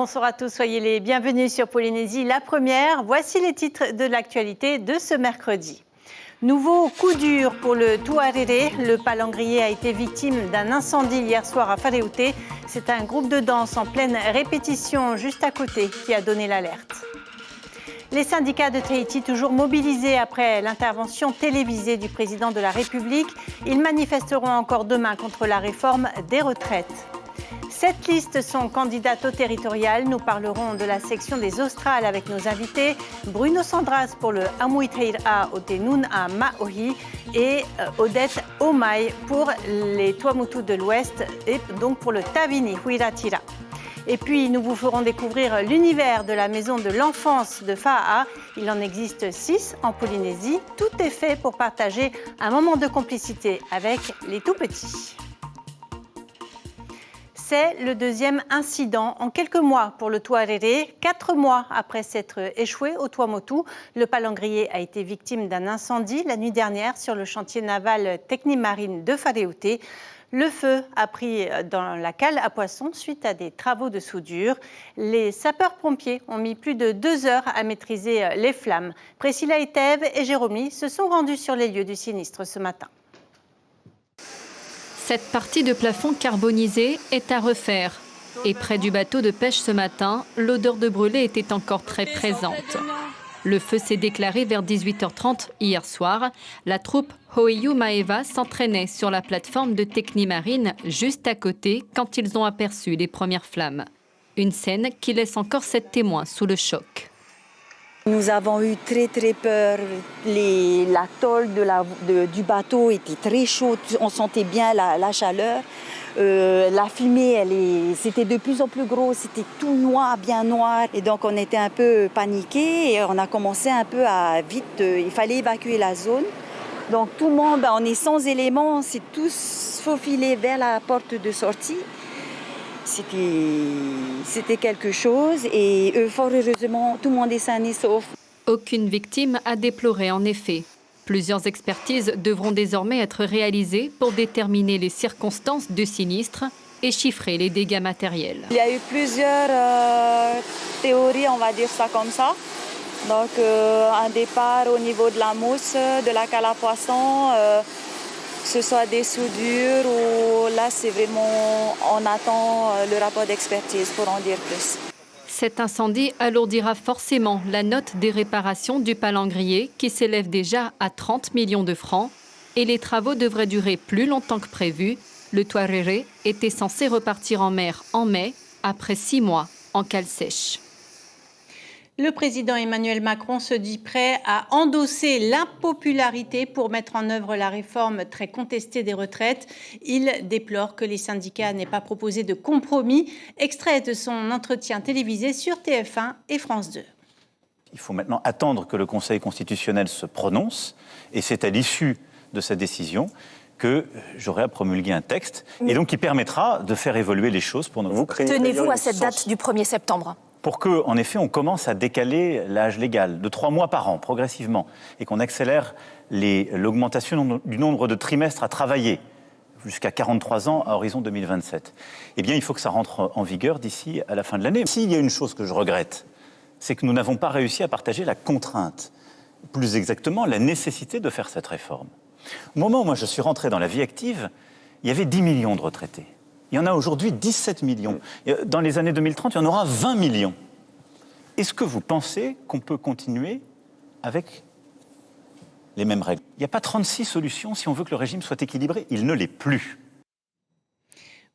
Bonsoir à tous, soyez les bienvenus sur Polynésie. La première, voici les titres de l'actualité de ce mercredi. Nouveau coup dur pour le Tuarere. Le palangrier a été victime d'un incendie hier soir à Whareute. C'est un groupe de danse en pleine répétition juste à côté qui a donné l'alerte. Les syndicats de Tahiti, toujours mobilisés après l'intervention télévisée du président de la République, ils manifesteront encore demain contre la réforme des retraites. 7 listes sont candidates au territorial. Nous parlerons de la section des Australes avec nos invités. Bruno Sandras pour le Amuiteira Otenun à Maohi et Odette Omai pour les Tuamotu de l'Ouest et donc pour le Tavini Huiratira. Et puis, nous vous ferons découvrir l'univers de la maison de l'enfance de Faa'a. Il en existe 6 en Polynésie. Tout est fait pour partager un moment de complicité avec les tout-petits. C'est le deuxième incident en quelques mois pour le Tuarere. 4 mois après s'être échoué au Tuamotu, le palangrier a été victime d'un incendie la nuit dernière sur le chantier naval Technimarine de Whareute. Le feu a pris dans la cale à poissons suite à des travaux de soudure. Les sapeurs-pompiers ont mis plus de 2 heures à maîtriser les flammes. Priscilla Etève et Jérôme se sont rendus sur les lieux du sinistre ce matin. Cette partie de plafond carbonisé est à refaire. Et près du bateau de pêche ce matin, l'odeur de brûlé était encore très présente. Le feu s'est déclaré vers 18h30 hier soir. La troupe Hoiyu Maeva s'entraînait sur la plateforme de Technimarine juste à côté quand ils ont aperçu les premières flammes. Une scène qui laisse encore 7 témoins sous le choc. Nous avons eu très peur. La tôle du bateau était très chaude, on sentait bien la chaleur. La fumée, c'était de plus en plus gros, c'était tout noir, bien noir. Et donc on était un peu paniqués et on a commencé un peu à vite, il fallait évacuer la zone. Donc tout le monde, on est sans éléments, on s'est tous faufilés vers la porte de sortie. C'était quelque chose et fort heureusement, tout le monde est sain et sauf. Aucune victime à déplorer en effet. Plusieurs expertises devront désormais être réalisées pour déterminer les circonstances du sinistre et chiffrer les dégâts matériels. Il y a eu plusieurs théories, on va dire ça comme ça. Donc un départ au niveau de la mousse, de la cale à poisson, que ce soit des soudures ou là c'est vraiment, on attend le rapport d'expertise pour en dire plus. Cet incendie alourdira forcément la note des réparations du palangrier qui s'élève déjà à 30 millions de francs et les travaux devraient durer plus longtemps que prévu. Le Tuarere était censé repartir en mer en mai après 6 mois en cale sèche. Le président Emmanuel Macron se dit prêt à endosser l'impopularité pour mettre en œuvre la réforme très contestée des retraites. Il déplore que les syndicats n'aient pas proposé de compromis. Extrait de son entretien télévisé sur TF1 et France 2. Il faut maintenant attendre que le Conseil constitutionnel se prononce et c'est à l'issue de cette décision que j'aurai à promulguer un texte et donc qui permettra de faire évoluer les choses pour nous. Tenez-vous à cette date du 1er septembre ? Pour qu'en effet, on commence à décaler l'âge légal de 3 mois par an, progressivement, et qu'on accélère l'augmentation du nombre de trimestres à travailler, jusqu'à 43 ans à horizon 2027. Eh bien, il faut que ça rentre en vigueur d'ici à la fin de l'année. S'il y a une chose que je regrette, c'est que nous n'avons pas réussi à partager la contrainte, plus exactement la nécessité de faire cette réforme. Au moment où moi je suis rentré dans la vie active, il y avait 10 millions de retraités. Il y en a aujourd'hui 17 millions. Dans les années 2030, il y en aura 20 millions. Est-ce que vous pensez qu'on peut continuer avec les mêmes règles? Il n'y a pas 36 solutions si on veut que le régime soit équilibré. Il ne l'est plus.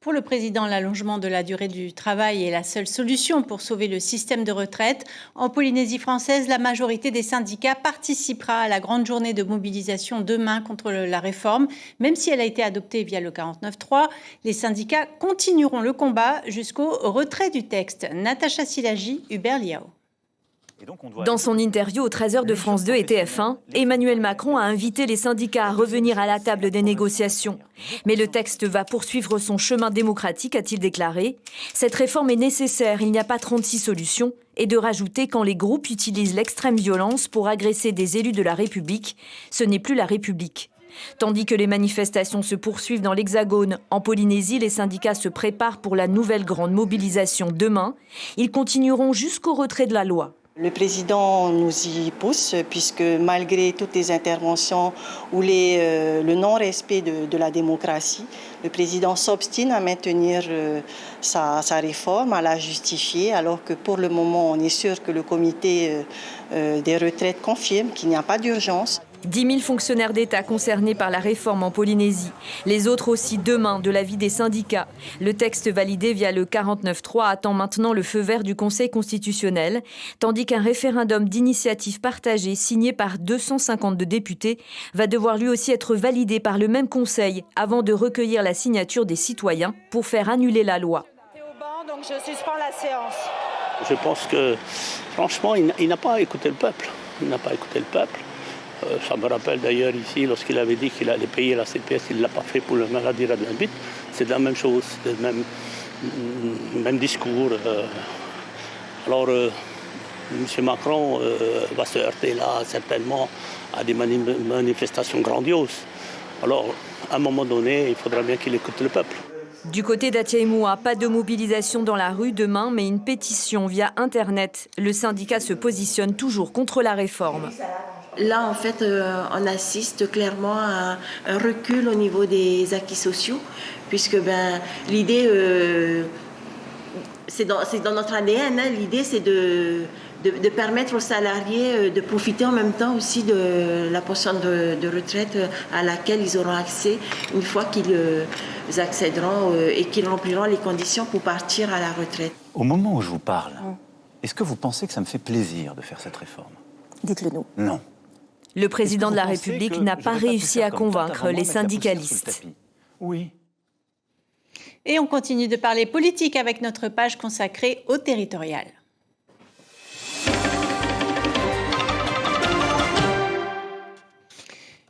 Pour le président, l'allongement de la durée du travail est la seule solution pour sauver le système de retraite. En Polynésie française, la majorité des syndicats participera à la grande journée de mobilisation demain contre la réforme. Même si elle a été adoptée via le 49.3, les syndicats continueront le combat jusqu'au retrait du texte. Natacha Silagi, Hubert Liao. Dans son interview aux 13h de France 2 et TF1, Emmanuel Macron a invité les syndicats à revenir à la table des négociations. Mais le texte va poursuivre son chemin démocratique, a-t-il déclaré. Cette réforme est nécessaire, il n'y a pas 36 solutions. Et de rajouter quand les groupes utilisent l'extrême violence pour agresser des élus de la République, ce n'est plus la République. Tandis que les manifestations se poursuivent dans l'Hexagone, en Polynésie, les syndicats se préparent pour la nouvelle grande mobilisation demain. Ils continueront jusqu'au retrait de la loi. Le président nous y pousse puisque malgré toutes les interventions ou le non-respect de la démocratie, le président s'obstine à maintenir sa réforme, à la justifier, alors que pour le moment on est sûr que le comité des retraites confirme qu'il n'y a pas d'urgence. 10 000 fonctionnaires d'État concernés par la réforme en Polynésie. Les autres aussi demain, de l'avis des syndicats. Le texte validé via le 49.3 attend maintenant le feu vert du Conseil constitutionnel, tandis qu'un référendum d'initiative partagée signé par 252 députés va devoir lui aussi être validé par le même Conseil avant de recueillir la signature des citoyens pour faire annuler la loi. Donc je suspends la séance. Je pense que, franchement, il n'a pas écouté le peuple. Il n'a pas écouté le peuple. Ça me rappelle d'ailleurs ici, lorsqu'il avait dit qu'il allait payer la CPS, il ne l'a pas fait pour la maladie radioactive. C'est la même chose, c'est le même discours. Alors, M. Macron va se heurter là, certainement, à des manifestations grandioses. Alors, à un moment donné, il faudra bien qu'il écoute le peuple. Du côté d'Atiaïmoua, pas de mobilisation dans la rue demain, mais une pétition via Internet. Le syndicat se positionne toujours contre la réforme. Là, en fait, on assiste clairement à un recul au niveau des acquis sociaux, puisque l'idée, c'est dans notre ADN, hein, l'idée c'est de permettre aux salariés de profiter en même temps aussi de la pension de retraite à laquelle ils auront accès une fois qu'ils accéderont et qu'ils rempliront les conditions pour partir à la retraite. Au moment où je vous parle, est-ce que vous pensez que ça me fait plaisir de faire cette réforme? Dites-le nous. Non. Le président de la République n'a pas réussi à convaincre les syndicalistes. Oui. Et on continue de parler politique avec notre page consacrée au territorial.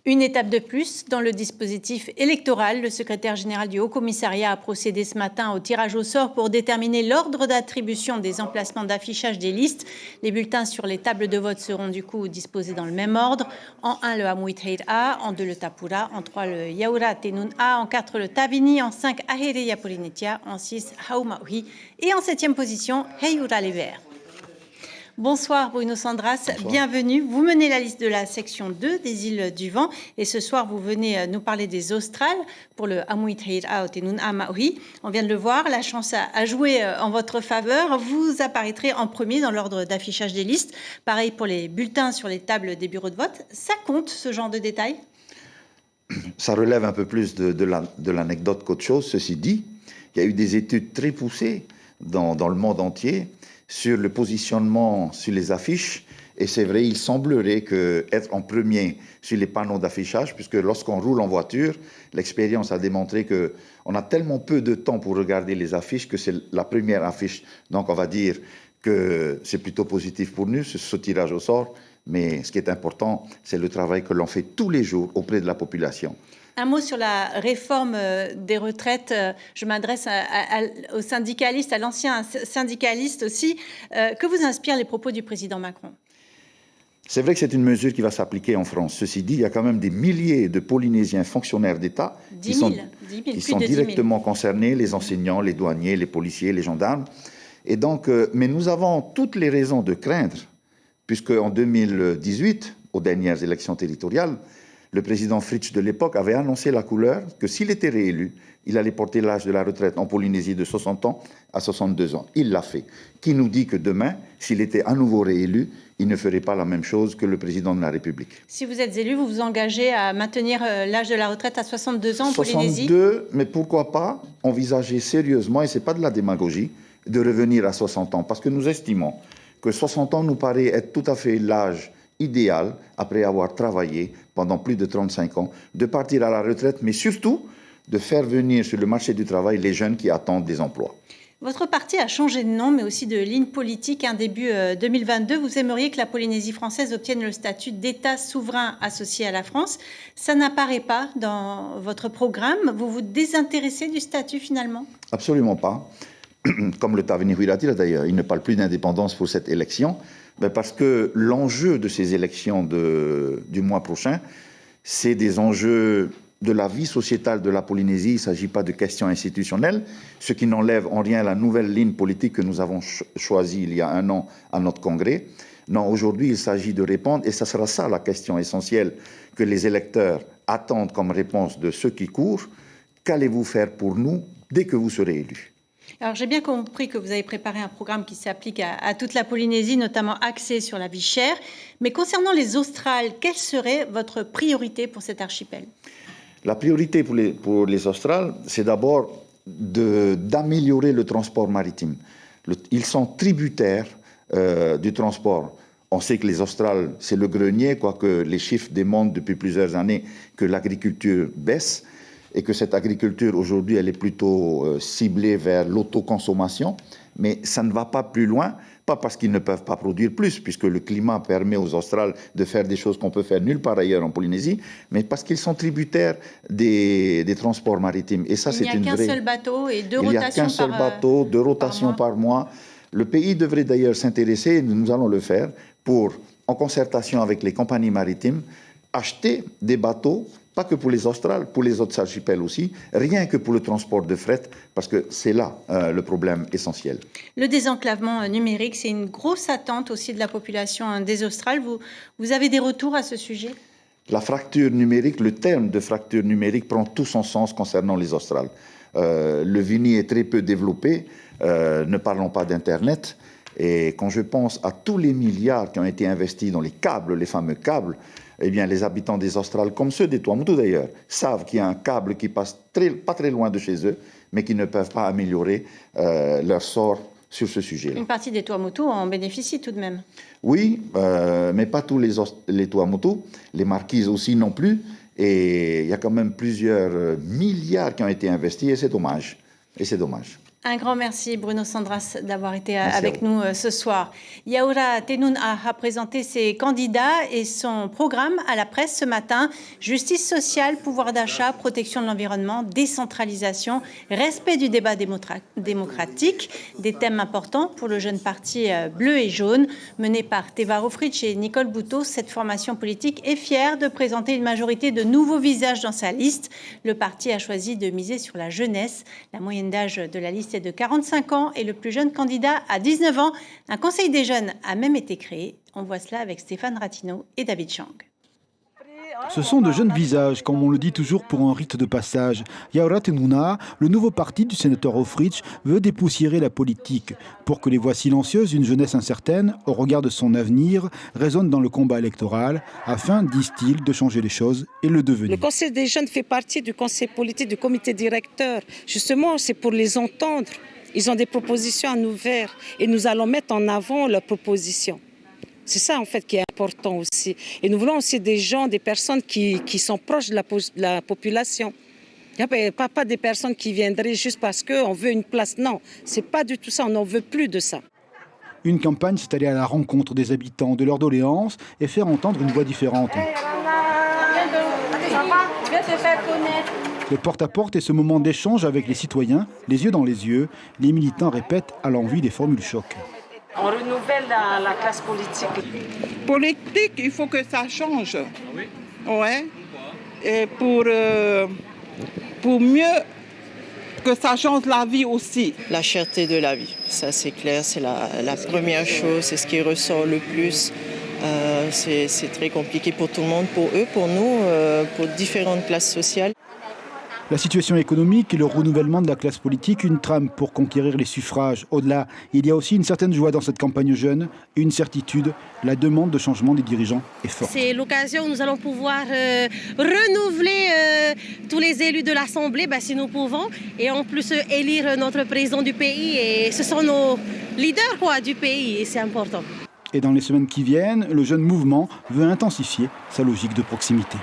Une étape de plus dans le dispositif électoral. Le secrétaire général du Haut-Commissariat a procédé ce matin au tirage au sort pour déterminer l'ordre d'attribution des emplacements d'affichage des listes. Les bulletins sur les tables de vote seront du coup disposés dans le même ordre. En 1, le Amuit A, en 2, le Tapura, en 3, le Yaura Tenun A, en 4, le Tabini, en 5, Ahereya Polynetia, en 6, Haumaui et en 7e position, Heiura Lever. Bonsoir Bruno Sandras, bonsoir. Bienvenue. Vous menez la liste de la section 2 des îles du Vent et ce soir vous venez nous parler des Australes pour le Amuit Heira Otenun Amaui. On vient de le voir, la chance a joué en votre faveur. Vous apparaîtrez en premier dans l'ordre d'affichage des listes. Pareil pour les bulletins sur les tables des bureaux de vote. Ça compte ce genre de détails? Ça relève un peu plus de l'anecdote qu'autre chose. Ceci dit, il y a eu des études très poussées dans le monde entier sur le positionnement sur les affiches. Et c'est vrai, il semblerait qu'être en premier sur les panneaux d'affichage, puisque lorsqu'on roule en voiture, l'expérience a démontré qu'on a tellement peu de temps pour regarder les affiches que c'est la première affiche. Donc on va dire que c'est plutôt positif pour nous, ce tirage au sort. Mais ce qui est important, c'est le travail que l'on fait tous les jours auprès de la population. Un mot sur la réforme des retraites. Je m'adresse aux syndicalistes, à l'ancien syndicaliste aussi. Que vous inspirent les propos du président Macron? C'est vrai que c'est une mesure qui va s'appliquer en France. Ceci dit, il y a quand même des milliers de Polynésiens fonctionnaires d'État qui sont directement concernés, les enseignants, les douaniers, les policiers, les gendarmes. Et donc, mais nous avons toutes les raisons de craindre, puisque en 2018, aux dernières élections territoriales, le président Fritsch de l'époque avait annoncé la couleur que s'il était réélu, il allait porter l'âge de la retraite en Polynésie de 60 ans à 62 ans. Il l'a fait. Qui nous dit que demain, s'il était à nouveau réélu, il ne ferait pas la même chose que le président de la République? Si vous êtes élu, vous vous engagez à maintenir l'âge de la retraite à 62 ans en Polynésie? 62, mais pourquoi pas envisager sérieusement, et ce n'est pas de la démagogie, de revenir à 60 ans. Parce que nous estimons que 60 ans nous paraît être tout à fait l'âge idéal, après avoir travaillé pendant plus de 35 ans, de partir à la retraite, mais surtout de faire venir sur le marché du travail les jeunes qui attendent des emplois. Votre parti a changé de nom, mais aussi de ligne politique. Début 2022, vous aimeriez que la Polynésie française obtienne le statut d'État souverain associé à la France. Ça n'apparaît pas dans votre programme. Vous vous désintéressez du statut finalement? Absolument pas. Comme le Tavini Huiratira d'ailleurs, il ne parle plus d'indépendance pour cette élection, mais parce que l'enjeu de ces élections du mois prochain, C'est des enjeux de la vie sociétale de la Polynésie. Il ne s'agit pas de questions institutionnelles, ce qui n'enlève en rien la nouvelle ligne politique que nous avons choisie il y a 1 an à notre congrès. Non, aujourd'hui, il s'agit de répondre, et ce sera ça la question essentielle que les électeurs attendent comme réponse de ceux qui courent. Qu'allez-vous faire pour nous dès que vous serez élus ? Alors j'ai bien compris que vous avez préparé un programme qui s'applique à toute la Polynésie, notamment axé sur la vie chère. Mais concernant les Australes, quelle serait votre priorité pour cet archipel ? La priorité pour les Australes, c'est d'abord d'améliorer le transport maritime. Ils sont tributaires du transport. On sait que les Australes, c'est le grenier, quoique les chiffres démontrent depuis plusieurs années que l'agriculture baisse et que cette agriculture, aujourd'hui, elle est plutôt ciblée vers l'autoconsommation. Mais ça ne va pas plus loin, pas parce qu'ils ne peuvent pas produire plus, puisque le climat permet aux Australes de faire des choses qu'on peut faire nulle part ailleurs en Polynésie, mais parce qu'ils sont tributaires des transports maritimes. Et ça, c'est une vraie... Il n'y a qu'un seul bateau et 2 rotations par mois. Il n'y a qu'un seul bateau, 2 rotations par mois. Le pays devrait d'ailleurs s'intéresser, et nous allons le faire, pour, en concertation avec les compagnies maritimes, acheter des bateaux, pas que pour les Australes, pour les autres archipels aussi, rien que pour le transport de fret, parce que c'est là le problème essentiel. Le désenclavement numérique, c'est une grosse attente aussi de la population des Australes. Vous avez des retours à ce sujet ? La fracture numérique, le terme de fracture numérique prend tout son sens concernant les Australes. Le Vini est très peu développé, ne parlons pas d'Internet. Et quand je pense à tous les milliards qui ont été investis dans les câbles, les fameux câbles, eh bien, les habitants des Australes, comme ceux des Tuamotu d'ailleurs, savent qu'il y a un câble qui passe pas très loin de chez eux, mais qui ne peuvent pas améliorer leur sort sur ce sujet-là. Une partie des Tuamotu en bénéficie tout de même. Oui, mais pas tous les Tuamotu, les marquises aussi non plus. Et il y a quand même plusieurs milliards qui ont été investis et c'est dommage. Un grand merci Bruno Sandras d'avoir été avec nous ce soir. Yaoura Tenun a présenté ses candidats et son programme à la presse ce matin. Justice sociale, pouvoir d'achat, protection de l'environnement, décentralisation, respect du débat démocratique. Des thèmes importants pour le jeune parti bleu et jaune mené par Teva Rohfritsch et Nicole Boutot. Cette formation politique est fière de présenter une majorité de nouveaux visages dans sa liste. Le parti a choisi de miser sur la jeunesse. La moyenne d'âge de la liste est de 45 ans et le plus jeune candidat à 19 ans. Un conseil des jeunes a même été créé. On voit cela avec Stéphane Ratino et David Chang. Ce sont de jeunes visages, comme on le dit toujours pour un rite de passage. Yaoura Tenuna, le nouveau parti du sénateur Rohfritsch, veut dépoussiérer la politique pour que les voix silencieuses d'une jeunesse incertaine, au regard de son avenir, résonnent dans le combat électoral, afin, disent-ils, de changer les choses et le devenir. Le Conseil des jeunes fait partie du conseil politique, du comité directeur. Justement, c'est pour les entendre. Ils ont des propositions à nous faire et nous allons mettre en avant leurs propositions. C'est ça, en fait, qui est important aussi. Et nous voulons aussi des gens, des personnes qui sont proches de la population. Il n'y a pas des personnes qui viendraient juste parce qu'on veut une place. Non, ce n'est pas du tout ça. On n'en veut plus de ça. Une campagne, c'est aller à la rencontre des habitants, de leurs doléances et faire entendre une voix différente. Le porte-à-porte est ce moment d'échange avec les citoyens, les yeux dans les yeux. Les militants répètent à l'envi des formules choc. On renouvelle la classe politique. Politique, il faut que ça change. Oui. Ouais. Et pour mieux que ça change la vie aussi. La cherté de la vie, ça c'est clair, c'est la première chose, c'est ce qui ressort le plus. C'est très compliqué pour tout le monde, pour eux, pour nous, pour différentes classes sociales. La situation économique et le renouvellement de la classe politique, une trame pour conquérir les suffrages. Au-delà, il y a aussi une certaine joie dans cette campagne jeune et une certitude, la demande de changement des dirigeants est forte. C'est l'occasion où nous allons pouvoir renouveler tous les élus de l'Assemblée, si nous pouvons, et en plus élire notre président du pays. Et ce sont nos leaders du pays et c'est important. Et dans les semaines qui viennent, le jeune mouvement veut intensifier sa logique de proximité.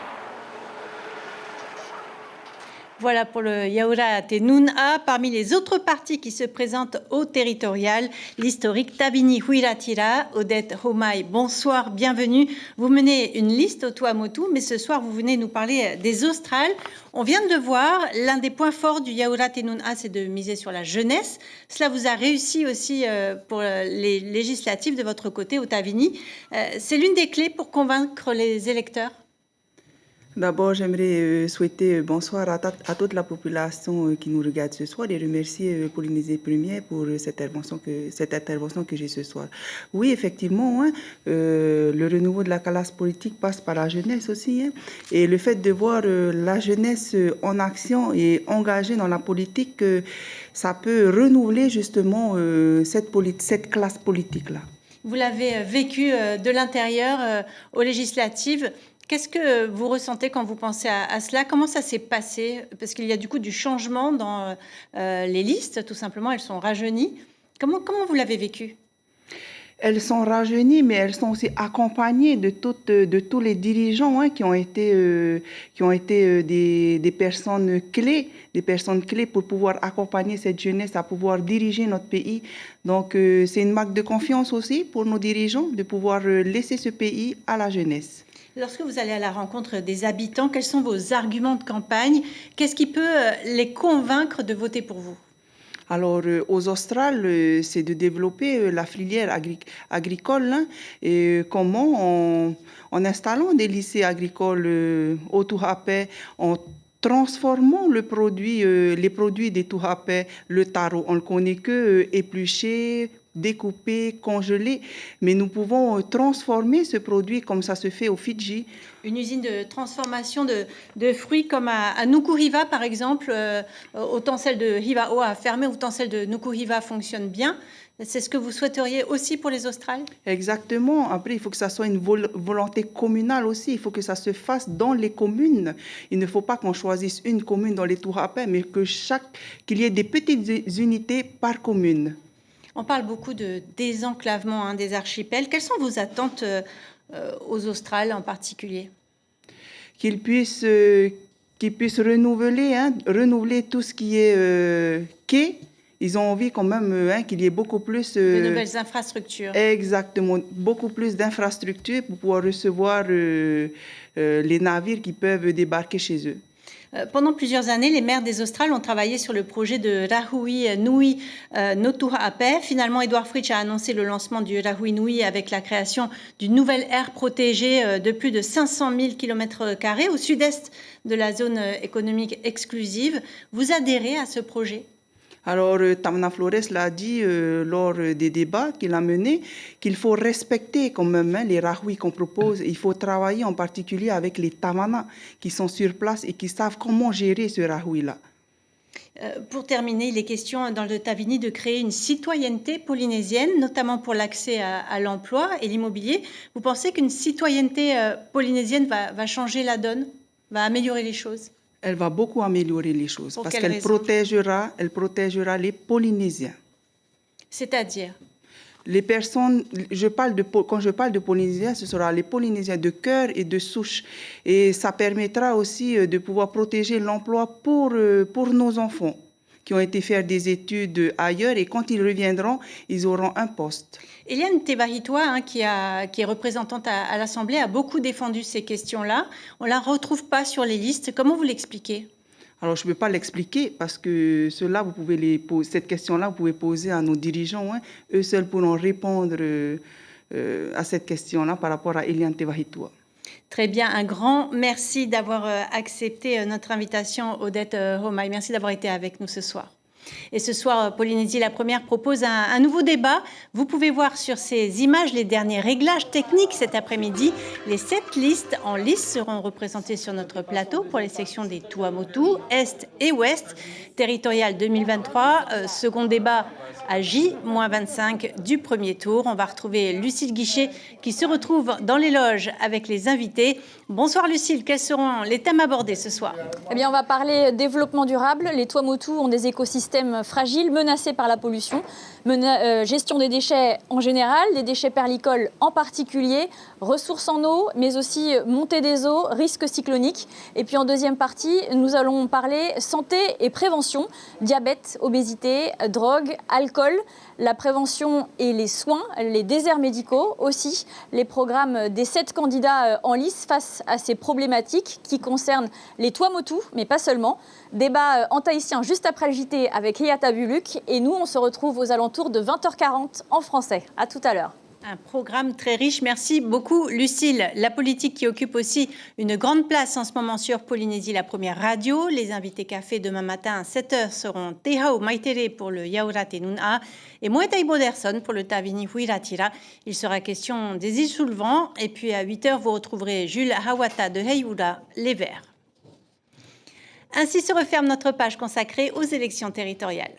Voilà pour le Yaoura Tenuna. Parmi les autres partis qui se présentent au territorial, l'historique Tabini Huiratira. Odette Homai, bonsoir, bienvenue. Vous menez une liste au Tuamotu, mais ce soir, vous venez nous parler des Australes. On vient de voir, l'un des points forts du Yaoura Tenuna, c'est de miser sur la jeunesse. Cela vous a réussi aussi pour les législatives de votre côté au Tabini. C'est l'une des clés pour convaincre les électeurs ? D'abord, j'aimerais souhaiter bonsoir à toute la population qui nous regarde ce soir et remercier Polynésie Première pour cette intervention que j'ai ce soir. Oui, effectivement, hein, le renouveau de la classe politique passe par la jeunesse aussi. Hein, et le fait de voir la jeunesse en action et engagée dans la politique, ça peut renouveler justement cette classe politique-là. Vous l'avez vécu de l'intérieur aux législatives. Qu'est-ce que vous ressentez quand vous pensez à cela? Comment ça s'est passé? Parce qu'il y a du coup du changement dans les listes, tout simplement. Elles sont rajeunies. Comment vous l'avez vécu? Elles sont rajeunies, mais elles sont aussi accompagnées de tous les dirigeants hein, qui ont été des personnes clés pour pouvoir accompagner cette jeunesse à pouvoir diriger notre pays. Donc, c'est une marque de confiance aussi pour nos dirigeants de pouvoir laisser ce pays à la jeunesse. Lorsque vous allez à la rencontre des habitants, quels sont vos arguments de campagne? Qu'est-ce qui peut les convaincre de voter pour vous? Alors, aux Australes, c'est de développer la filière agricole. Hein, et comment en installant des lycées agricoles au Tuhapé, en transformant les produits des Tuhapé, le taro, on ne le connaît que épluché, découpé, congelé, mais nous pouvons transformer ce produit comme ça se fait au Fidji. Une usine de transformation de fruits comme à Nukuhiva, par exemple, autant celle de Hivao a fermé, autant celle de Nukuhiva fonctionne bien. C'est ce que vous souhaiteriez aussi pour les Australes? Exactement. Après, il faut que ça soit une volonté communale aussi. Il faut que ça se fasse dans les communes. Il ne faut pas qu'on choisisse une commune dans les Tuhapé, mais qu'il y ait des petites unités par commune. On parle beaucoup de désenclavement des archipels. Quelles sont vos attentes aux Australes en particulier? Qu'ils puissent renouveler tout ce qui est quai. Ils ont envie quand même qu'il y ait beaucoup plus... de nouvelles infrastructures. Exactement. Beaucoup plus d'infrastructures pour pouvoir recevoir les navires qui peuvent débarquer chez eux. Pendant plusieurs années, les maires des Australes ont travaillé sur le projet de Rahui Nui no Tuhapé. Finalement, Edward Fritsch a annoncé le lancement du Rahui Nui avec la création d'une nouvelle aire protégée de plus de 500 000 km² au sud-est de la zone économique exclusive. Vous adhérez à ce projet ? Alors, Tamana Flores l'a dit lors des débats qu'il a menés, qu'il faut respecter quand même les rahui qu'on propose. Il faut travailler en particulier avec les Tamana qui sont sur place et qui savent comment gérer ce rahui-là. Pour terminer, il est question dans le Tavini de créer une citoyenneté polynésienne, notamment pour l'accès à l'emploi et l'immobilier. Vous pensez qu'une citoyenneté polynésienne va changer la donne, va améliorer les choses ? Elle va beaucoup améliorer les choses parce qu'elle protégera les Polynésiens. C'est-à-dire? Les personnes, quand je parle de Polynésiens, ce sera les Polynésiens de cœur et de souche. Et ça permettra aussi de pouvoir protéger l'emploi pour nos enfants qui ont été faire des études ailleurs et quand ils reviendront, ils auront un poste. Eliane Tebahitoa, qui est représentante à l'Assemblée, a beaucoup défendu ces questions-là. On ne la retrouve pas sur les listes. Comment vous l'expliquez? Alors, je ne peux pas l'expliquer parce que cette question-là, vous pouvez poser à nos dirigeants. Hein. Eux seuls pourront répondre à cette question-là par rapport à Eliane Tebahitoa. Très bien, un grand merci d'avoir accepté notre invitation, Odette Homai. Merci d'avoir été avec nous ce soir. Et ce soir, Polynésie la Première propose un nouveau débat. Vous pouvez voir sur ces images les derniers réglages techniques cet après-midi. Les 7 listes en lice seront représentées sur notre plateau pour les sections des Tuamotu, Est et Ouest. Territorial 2023, second débat à J-25 du premier tour. On va retrouver Lucille Guichet qui se retrouve dans les loges avec les invités. Bonsoir Lucille, quels seront les thèmes abordés ce soir? Eh bien, on va parler développement durable. Les Tuamotu ont des écosystèmes fragiles, menacés par la pollution. Gestion des déchets en général, des déchets perlicoles en particulier, ressources en eau, mais aussi montée des eaux, risques cycloniques. Et puis en deuxième partie, nous allons parler santé et prévention, diabète, obésité, drogue, alcool, la prévention et les soins, les déserts médicaux aussi, les programmes des 7 candidats en lice face à ces problématiques qui concernent les Tuamotu, mais pas seulement. Débat en tahitien juste après le JT avec Eyata Buluk et nous on se retrouve aux alentours de 20h40 en français. À tout à l'heure. Un programme très riche. Merci beaucoup, Lucille. La politique qui occupe aussi une grande place en ce moment sur Polynésie, la première radio. Les invités café demain matin à 7h seront Tehao Maitere pour le Yaorat et Nuna et Moetai Boderson pour le Tavini Huiratira. Il sera question des îles sous le vent. Et puis à 8h, vous retrouverez Jules Hawata de Heiura, Les Verts. Ainsi se referme notre page consacrée aux élections territoriales.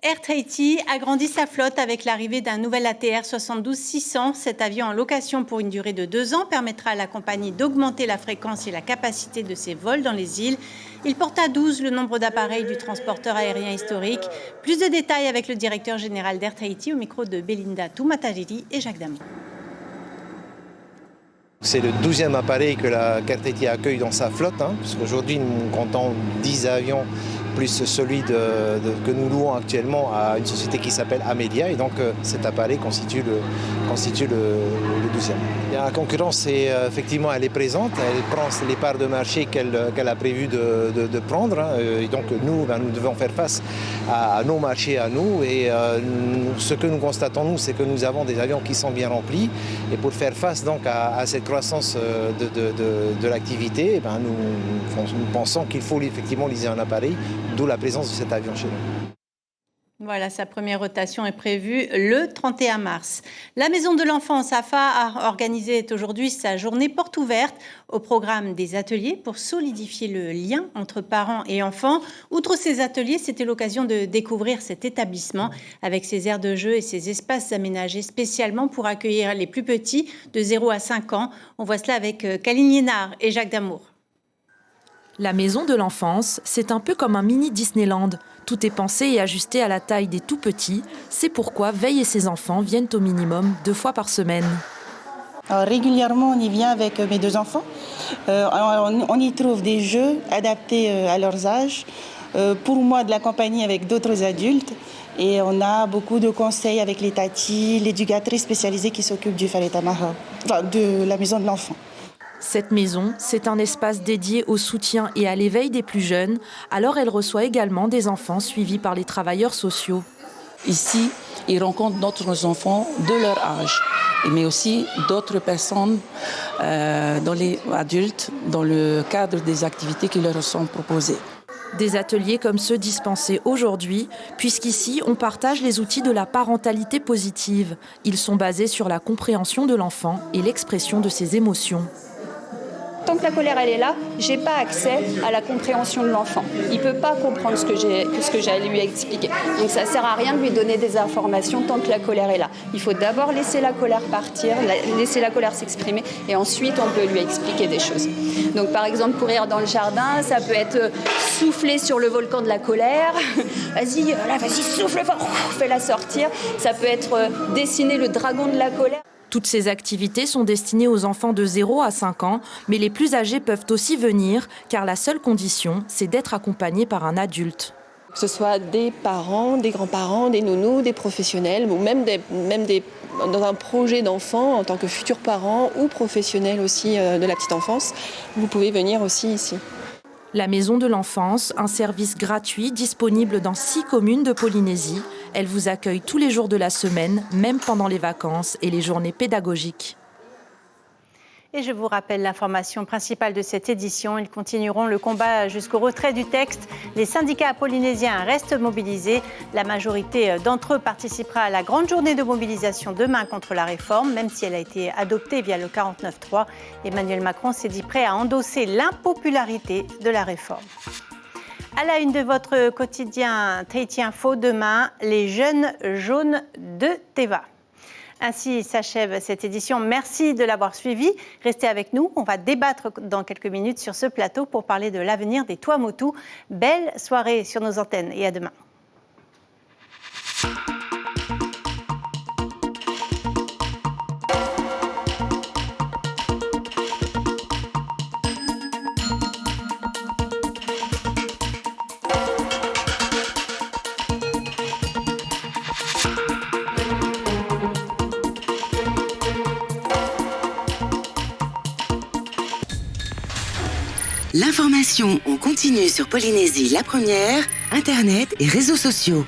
Air Tahiti agrandit sa flotte avec l'arrivée d'un nouvel ATR 72-600. Cet avion en location pour une durée de 2 ans permettra à la compagnie d'augmenter la fréquence et la capacité de ses vols dans les îles. Il porte à 12 le nombre d'appareils du transporteur aérien historique. Plus de détails avec le directeur général d'Air Tahiti au micro de Belinda Tumatariri et Jacques Damour. C'est le 12e appareil que la Air Tahiti accueille dans sa flotte, puisqu'aujourd'hui nous comptons 10 avions plus celui que nous louons actuellement à une société qui s'appelle Amelia. Et donc cet appareil constitue le 12e. La concurrence, effectivement, elle est présente. Elle prend les parts de marché qu'elle a prévu de prendre. Et donc nous devons faire face à nos marchés à nous. Et ce que nous constatons, nous, c'est que nous avons des avions qui sont bien remplis. Et pour faire face donc à cette croissance de l'activité, nous pensons qu'il faut effectivement liser un appareil, d'où la présence de cet avion chez nous. Voilà, sa première rotation est prévue le 31 mars. La Maison de l'Enfance, AFA, a organisé aujourd'hui sa journée porte ouverte au programme des ateliers pour solidifier le lien entre parents et enfants. Outre ces ateliers, c'était l'occasion de découvrir cet établissement avec ses aires de jeu et ses espaces aménagés spécialement pour accueillir les plus petits de 0 à 5 ans. On voit cela avec Kaline Liénard et Jacques Damour. La Maison de l'Enfance, c'est un peu comme un mini Disneyland. Tout est pensé et ajusté à la taille des tout-petits. C'est pourquoi Veille et ses enfants viennent au minimum 2 fois par semaine. Alors, régulièrement, on y vient avec mes 2 enfants. On y trouve des jeux adaptés à leurs âges. Pour moi, de la compagnie avec d'autres adultes. Et on a beaucoup de conseils avec les tatis, l'éducatrice spécialisée qui s'occupe du Faretamaha, de la Maison de l'Enfant. Cette maison, c'est un espace dédié au soutien et à l'éveil des plus jeunes. Alors elle reçoit également des enfants suivis par les travailleurs sociaux. Ici, ils rencontrent d'autres enfants de leur âge, mais aussi d'autres personnes, adultes, dans le cadre des activités qui leur sont proposées. Des ateliers comme ceux dispensés aujourd'hui, puisqu'ici, on partage les outils de la parentalité positive. Ils sont basés sur la compréhension de l'enfant et l'expression de ses émotions. Tant que la colère elle est là, j'ai pas accès à la compréhension de l'enfant. Il peut pas comprendre ce que j'ai à lui expliquer. Donc ça sert à rien de lui donner des informations tant que la colère est là. Il faut d'abord laisser la colère partir, laisser la colère s'exprimer, et ensuite on peut lui expliquer des choses. Donc par exemple courir dans le jardin, ça peut être souffler sur le volcan de la colère. Vas-y souffle fort, fais-la sortir. Ça peut être dessiner le dragon de la colère. Toutes ces activités sont destinées aux enfants de 0 à 5 ans, mais les plus âgés peuvent aussi venir, car la seule condition, c'est d'être accompagnés par un adulte. Que ce soit des parents, des grands-parents, des nounous, des professionnels, ou même dans un projet d'enfant, en tant que futurs parents ou professionnels aussi de la petite enfance, vous pouvez venir aussi ici. La Maison de l'Enfance, un service gratuit disponible dans 6 communes de Polynésie. Elle vous accueille tous les jours de la semaine, même pendant les vacances et les journées pédagogiques. Et je vous rappelle l'information principale de cette édition. Ils continueront le combat jusqu'au retrait du texte. Les syndicats polynésiens restent mobilisés. La majorité d'entre eux participera à la grande journée de mobilisation demain contre la réforme, même si elle a été adoptée via le 49.3. Emmanuel Macron s'est dit prêt à endosser l'impopularité de la réforme. À la une de votre quotidien Tahiti Info, demain, les jeunes jaunes de Teva. Ainsi s'achève cette édition. Merci de l'avoir suivi. Restez avec nous. On va débattre dans quelques minutes sur ce plateau pour parler de l'avenir des Tuamotu. Belle soirée sur nos antennes et à demain. L'information en continu sur Polynésie la première Internet et réseaux sociaux.